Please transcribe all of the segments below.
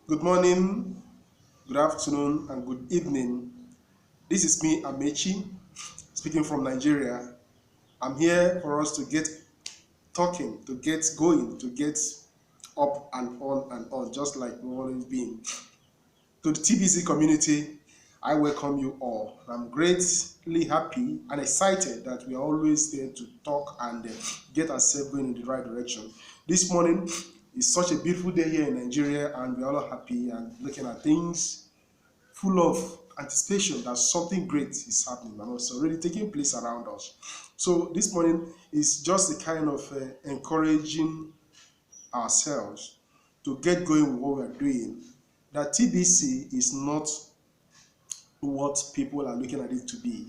Good morning, good afternoon, and good evening. This is me, Amechi, speaking from Nigeria. I'm here for us to get talking, to get going, to get up and on, just like we've always been. To the TBC community, I welcome you all. I'm greatly happy and excited that we are always there to talk and get ourselves going in the right direction. This morning is such a beautiful day here in Nigeria, and we're all happy and looking at things full of anticipation that something great is happening and it's already taking place around us. So this morning is just the kind of encouraging ourselves to get going with what we're doing. That TBC is not what people are looking at it to be.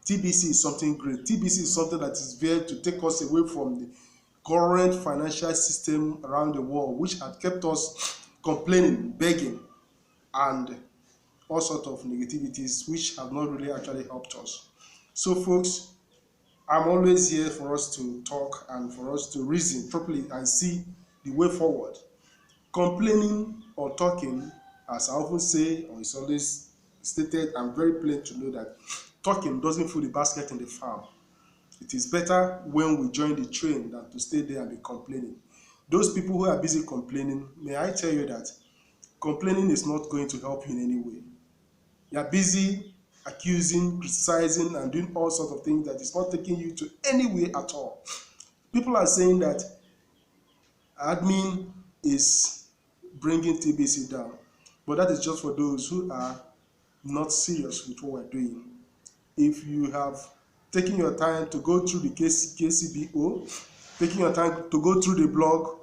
TBC is something great. TBC is something that is there to take us away from the current financial system around the world, which had kept us complaining, begging, and all sorts of negativities which have not really actually helped us. So, folks, I'm always here for us to talk and for us to reason properly and see the way forward. Complaining or talking, as I often say, or it's always stated and very plain to know that talking doesn't fill the basket in the farm. It is better when we join the train than to stay there and be complaining. Those people who are busy complaining, may I tell you that complaining is not going to help you in any way. You are busy accusing, criticizing, and doing all sorts of things that is not taking you to anywhere at all. People are saying that admin is bringing TBC down, but that is just for those who are not serious with what we're doing. If you have taken your time to go through the KCBO, taking your time to go through the blog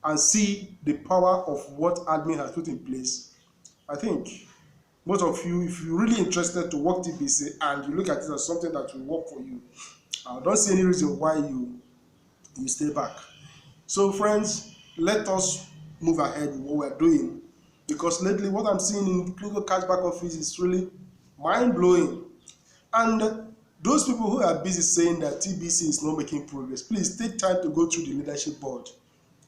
and see the power of what admin has put in place, I think most of you, if you're really interested to work TBC and you look at it as something that will work for you, I don't see any reason why you stay back. So, friends, let us move ahead with what we're doing, because lately what I'm seeing in Google Cashback Office is really mind blowing. And those people who are busy saying that TBC is not making progress, please take time to go through the leadership board.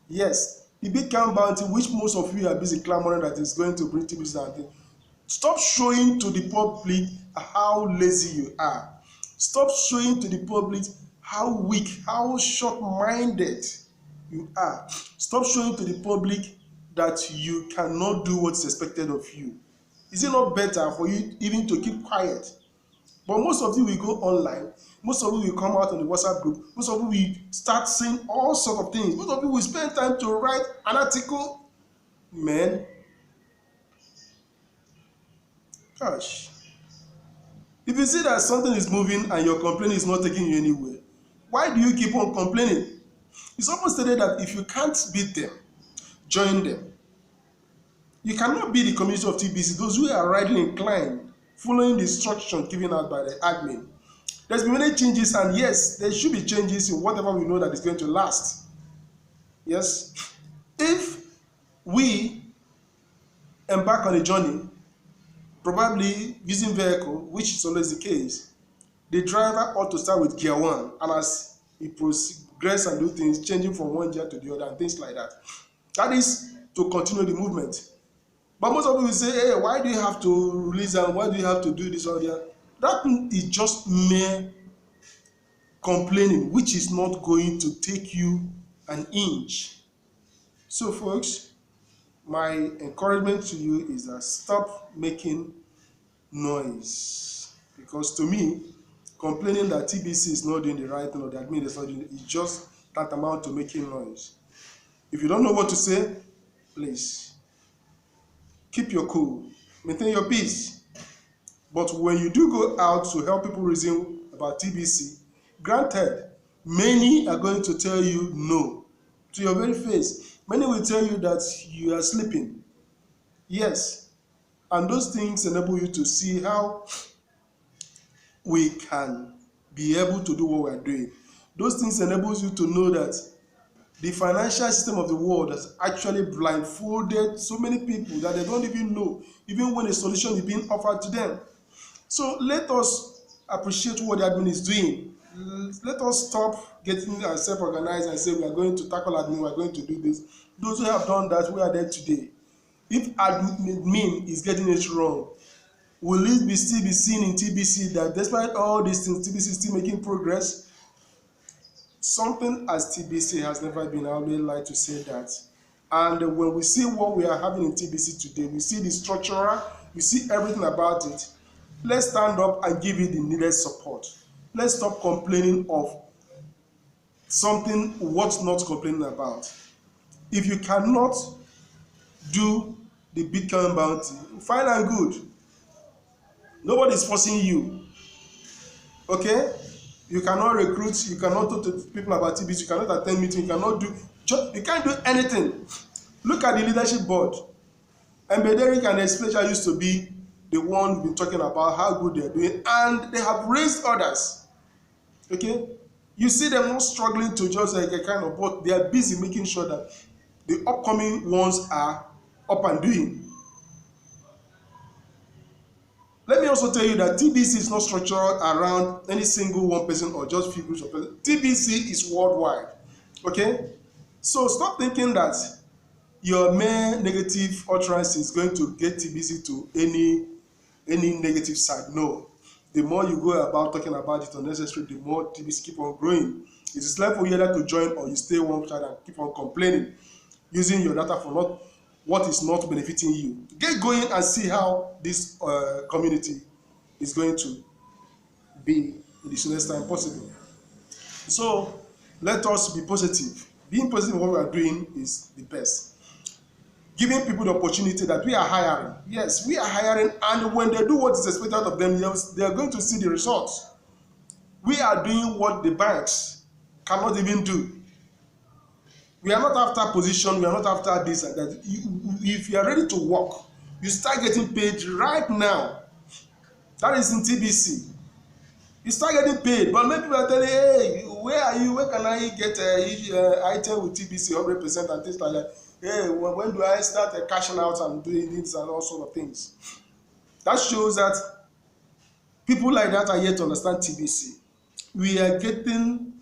Yes, the big camp bounty, which most of you are busy clamoring that is going to bring TBC down. Stop showing to the public how lazy you are. Stop showing to the public how weak, how short-minded you are. Stop showing to the public that you cannot do what's expected of you. Is it not better for you even to keep quiet? But most of you will go online, most of you will come out on the WhatsApp group, most of you will start saying all sorts of things. Most of you will spend time to write an article. Man, gosh. If you see that something is moving and your complaining is not taking you anywhere, why do you keep on complaining? It's almost stated that if you can't beat them, join them. You cannot be the community of TBC, those who are rightly inclined, following the instruction given out by the admin. There's been many changes, and yes, there should be changes in whatever we know that is going to last. Yes, if we embark on a journey, probably using vehicle, which is always the case, the driver ought to start with gear one, and as he progress and do things, changing from one gear to the other and things like that. That is to continue the movement. But most of you will say, hey, why do you have to release and why do you have to do this or that? That is just mere complaining, which is not going to take you an inch. So, folks, my encouragement to you is that stop making noise, because to me, complaining that TBC is not doing the right thing or the admin is not doing it is just tantamount to making noise. If you don't know what to say, please keep your cool, maintain your peace. But when you do go out to help people reason about TBC, granted, many are going to tell you no to your very face. Many will tell you that you are sleeping. Yes, and those things enable you to see how we can be able to do what we are doing. Those things enables you to know that the financial system of the world has actually blindfolded so many people that they don't even know, even when a solution is being offered to them. So let us appreciate what the admin is doing. Let us stop getting ourselves organized and say we are going to tackle admin, we are going to do this. Those who have done that, we are there today. If admin is getting it wrong, will it still be seen in TBC that despite all these things, TBC is still making progress? Something as TBC has never been. I always like to say that. And when we see what we are having in TBC today, we see the structural, we see everything about it. Let's stand up and give it the needed support. Let's stop complaining of something worth not complaining about. If you cannot do the Bitcoin bounty, fine and good. Nobody is forcing you. Okay? You cannot recruit, you cannot talk to people about TBC, you cannot attend meetings, you can't do anything. Look at the leadership board. And Bederick and Especially used to be the one who've been talking about how good they're doing, and they have raised others. Okay? You see them not struggling to just like a kind of, but they are busy making sure that the upcoming ones are up and doing. Let me also tell you that TBC is not structured around any single one person or just few groups of persons. TBC is worldwide. Okay? So stop thinking that your mere negative utterance is going to get TBC to any negative side. No. The more you go about talking about it unnecessarily, the more TBC keep on growing. It is left for you either to join or you stay one side and keep on complaining, using your data for not what is not benefiting you. Get going and see how this community is going to be in the soonest time possible. So let us be positive. Being positive in what we are doing is the best. Giving people the opportunity that we are hiring. Yes, we are hiring, and when they do what is expected of them, they are going to see the results. We are doing what the banks cannot even do. We are not after position, we are not after this and that. If you are ready to work, you start getting paid right now. That is in TBC. You start getting paid, but many people are telling you, hey, where are you? Where can I get an item with TBC 100% and things like that? Hey, when do I start cashing out and doing this and all sort of things? That shows that people like that are yet to understand TBC. We are getting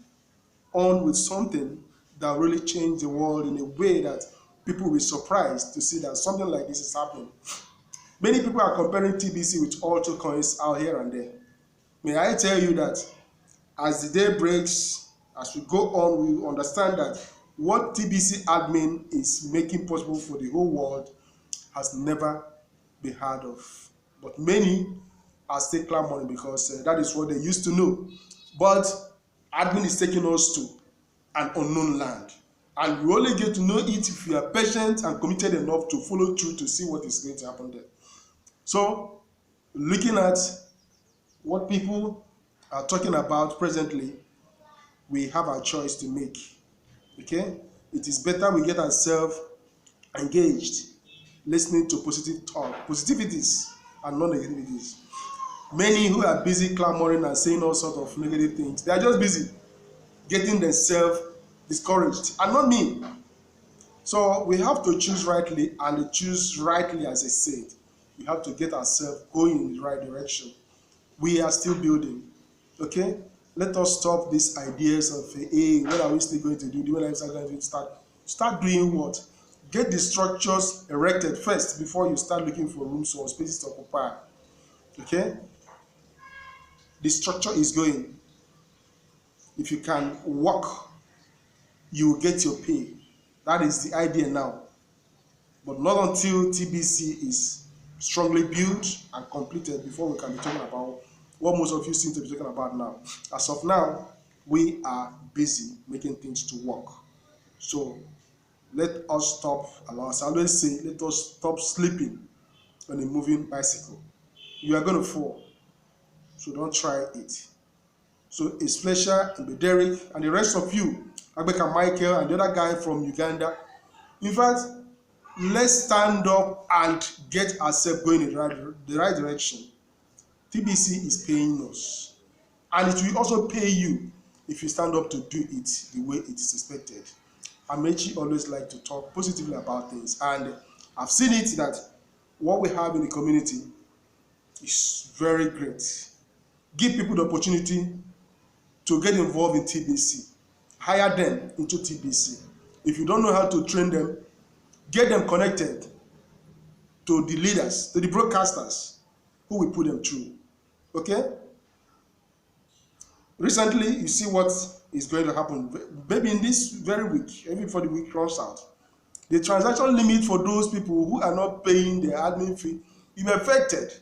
on with something that really change the world in a way that people will be surprised to see that something like this is happening. Many people are comparing TBC with alto coins out here and there. May I tell you that as the day breaks, as we go on, we understand that what TBC admin is making possible for the whole world has never been heard of. But many are still clamoring because that is what they used to know. But admin is taking us to an unknown land, and you only get to know it if you are patient and committed enough to follow through to see what is going to happen there. So looking at what people are talking about presently, we have our choice to make. Okay, it is better we get ourselves engaged, listening to positive talk, positivities and non-negativities. Many who are busy clamoring and saying all sorts of negative things, they are just busy getting themselves discouraged, and not me. So we have to choose rightly, and choose rightly, as I said. We have to get ourselves going in the right direction. We are still building. Okay, let us stop these ideas of hey, what are we still going to do? When are we going to start doing what? Get the structures erected first before you start looking for rooms or spaces to occupy. Okay, the structure is going. If you can work, you will get your pay. That is the idea now. But not until TBC is strongly built and completed before we can be talking about what most of you seem to be talking about now. As of now, we are busy making things to work. So let us stop, as I always say, let us stop sleeping on a moving bicycle. You are going to fall, so don't try it. So it's Fletcher and Bederick and the rest of you, Agbeka Michael and the other guy from Uganda. In fact, let's stand up and get ourselves going in the right direction. TBC is paying us, and it will also pay you if you stand up to do it the way it is expected. Amechi always like to talk positively about things, and I've seen it that what we have in the community is very great. Give people the opportunity to get involved in TBC. Hire them into TBC. If you don't know how to train them, get them connected. to the leaders, to the broadcasters who will put them through. Okay? Recently, you see what is going to happen. Maybe in this very week, even before the week runs out, the transaction limit for those people who are not paying their admin fee will be affected.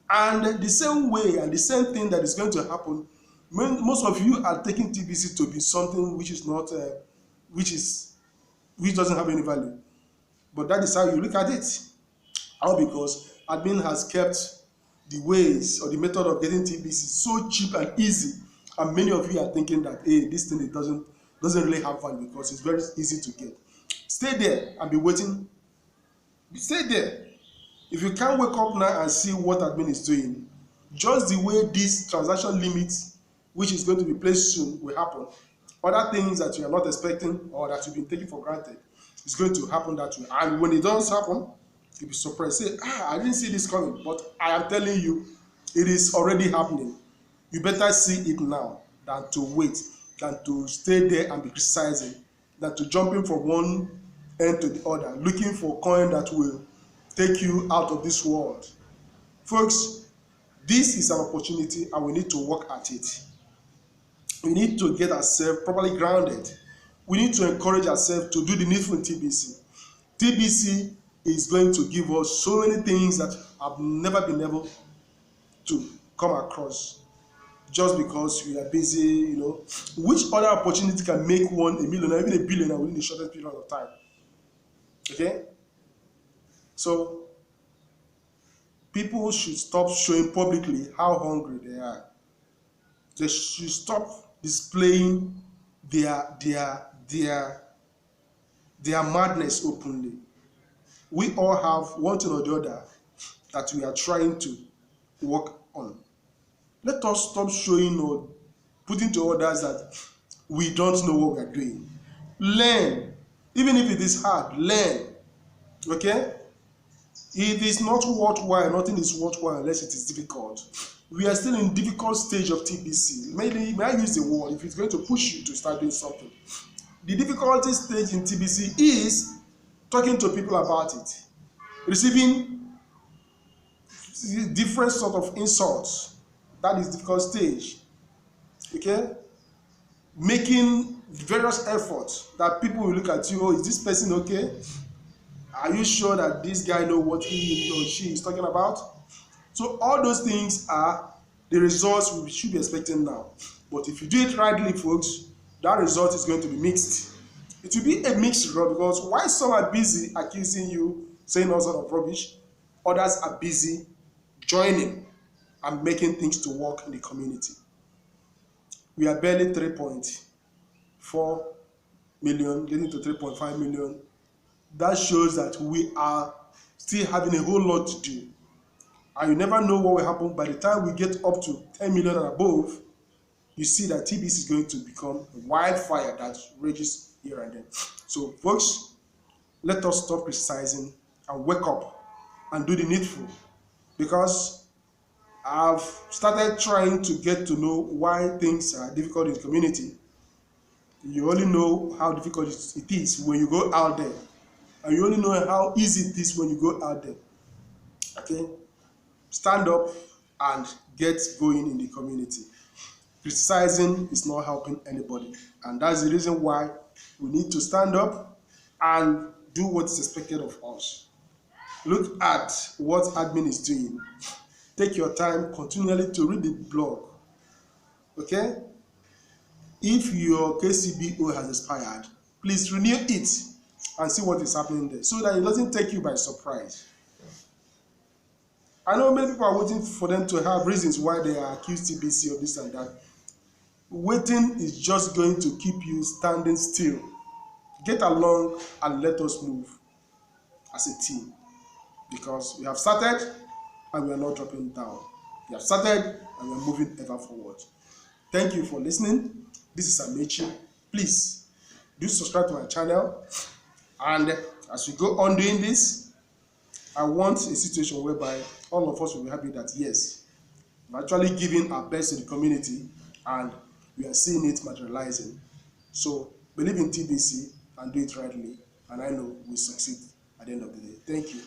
And the same way and the same thing that is going to happen, most of you are taking TBC to be something which is not, which doesn't have any value. But that is how you look at it. How? Because admin has kept the ways or the method of getting TBC so cheap and easy, and many of you are thinking that, hey, this thing it doesn't really have value because it's very easy to get. Stay there and be waiting. Stay there. If you can't wake up now and see what admin is doing, just the way this transaction limit, which is going to be placed soon, will happen, other things that you are not expecting or that you've been taking for granted is going to happen that way. And when it does happen, you'll be surprised. Say, I didn't see this coming, but I am telling you, it is already happening. You better see it now than to wait, than to stay there and be criticizing, than to jumping from one end to the other, looking for a coin that will take you out of this world. Folks, this is an opportunity and we need to work at it. We need to get ourselves properly grounded. We need to encourage ourselves to do the needful in TBC. TBC is going to give us so many things that I've never been able to come across just because we are busy, you know. Which other opportunity can make one a millionaire, even a billionaire within the shortest period of time? Okay? So, people should stop showing publicly how hungry they are. They should stop displaying their madness openly. We all have one thing or the other that we are trying to work on. Let us stop showing or putting to others that we don't know what we are doing. Learn. Even if it is hard, learn. Okay? It is not worthwhile. Nothing is worthwhile unless it is difficult. We are still in difficult stage of TBC. May I use the word if it's going to push you to start doing something. The difficulty stage in TBC is talking to people about it, receiving different sort of insults. That is difficult stage. Okay? Making various efforts that people will look at you. Oh, is this person okay? Are you sure that this guy knows what he or she is talking about? So all those things are the results we should be expecting now. But if you do it rightly, folks, that result is going to be mixed. It will be a mixed result because while some are busy accusing you, saying all sort of rubbish, others are busy joining and making things to work in the community. We are barely 3.4 million, getting to 3.5 million. That shows that we are still having a whole lot to do. And you never know what will happen. By the time we get up to 10 million and above, you see that TBC is going to become a wildfire that rages here and there. So, folks, let us stop criticizing and wake up and do the needful. Because I've started trying to get to know why things are difficult in the community. You only know how difficult it is when you go out there. And you only know how easy it is when you go out there. Okay? Stand up and get going in the community. Criticizing is not helping anybody. And that's the reason why we need to stand up and do what is expected of us. Look at what admin is doing. Take your time continually to read the blog. Okay? If your KCBO has expired, please renew it and see what is happening there so that it doesn't take you by surprise. I know many people are waiting for them to have reasons why they are accused TBC of this and that. Waiting is just going to keep you standing still. Get along and let us move as a team, because we have started and we are not dropping down. We have started and we are moving ever forward. Thank you for listening. This is Amechi. Please do subscribe to my channel, and as we go on doing this, I want a situation whereby all of us will be happy that yes, we're actually giving our best to the community and we are seeing it materializing. So believe in TBC and do it rightly, and I know we'll succeed at the end of the day. Thank you.